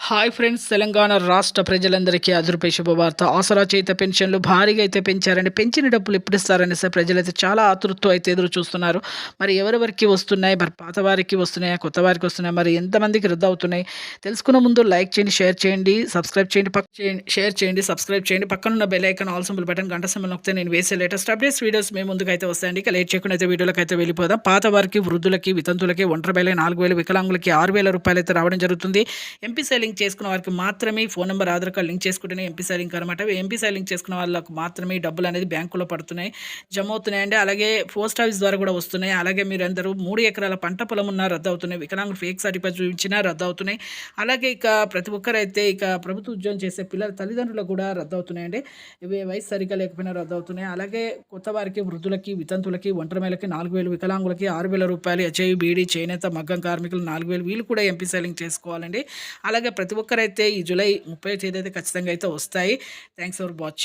Hi friends, Telangana రాష్ట్ర ప్రజలందరికీ అదురుపై శుభవార్త. ఆసరా చేత పెన్షన్లు భారీగా అయితే పెంచారండి. పెంచిన డబ్బులు ఎప్పుడు ఇస్తారనేసి ప్రజలైతే చాలా ఆతృతతో అయితే ఎదురు చూస్తున్నారు. మరి ఎవరెవరికి వస్తున్నాయి, మరి పాత వారికి వస్తున్నాయా, కొత్త వారికి వస్తున్నాయి, మరి ఎంతమందికి రద్దు అవుతున్నాయి తెలుసుకునే ముందు లైక్ చేయండి, షేర్ చేయండి, సబ్స్క్రైబ్ చేయండి, షేర్ చేయండి, సబ్స్క్రైబ్ చేయండి. పక్కనున్న bell icon all symbol button గంట సింబల్ నొక్కితే నేను వేసే లేటెస్ట్ అప్డేట్స్ వీడియోస్ మేము ముందుకైతే వస్తాయండి. ఇక లేట్ చేయకుండా అయితే వీడియోలోకి అయితే వెళ్ళిపోదాం. పాత వారికి, వృద్ధులకి, వితంతులకి, ఒంటరి బయలు 4,000, వికలాంగులకి 6,000 రూపాయలు అయితే రావడం జరుగుతుంది. ఎంపీసీ లింక్ చేసుకున్న వారికి మాత్రమే phone number, Aadhaar card link చేసుకుంటేనే ఎంపీసీ లింక్ అనమాట. ఎంపీసీ లింక్ చేసుకున్న వాళ్ళకు మాత్రమే డబ్బులు అనేది బ్యాంకులో పడుతున్నాయి, జమ అవుతున్నాయండి. అలాగే పోస్ట్ ఆఫీస్ ద్వారా కూడా వస్తున్నాయి. అలాగే మీరు అందరూ 3 ఎకరాల పంట పొలం ఉన్నా రద్దు అవుతున్నాయి. వికలాంగులు ఫేక్ సర్టిఫికేట్ చూపించినా రద్దు అవుతున్నాయి. అలాగే ఇక ప్రతి ఒక్కరైతే ఇక ప్రభుత్వ ఉద్యోగం చేసే పిల్లల తల్లిదండ్రులకు కూడా రద్దు అవుతున్నాయండి. ఇవి వయసు సరిగ్గా లేకపోయినా రద్దు అవుతున్నాయి. అలాగే కొత్త వారికి, వృద్ధులకి, వితంతులకి, ఒంటరిమేలకి 4,000, వికలాంగులకి 6,000 రూపాయలు, హెచ్ఐవి, బీడీ, చేనేత, మగ్గం కార్మికులు 4,000 వీళ్ళు కూడా ఎంపీసీ లింక్ చేసుకోవాలండి. అలాగే ప్రతి ఒక్కరైతే ఈ జూలై 30 తేదీ అయితే ఖచ్చితంగా అయితే వస్తాయి. Thanks for watching.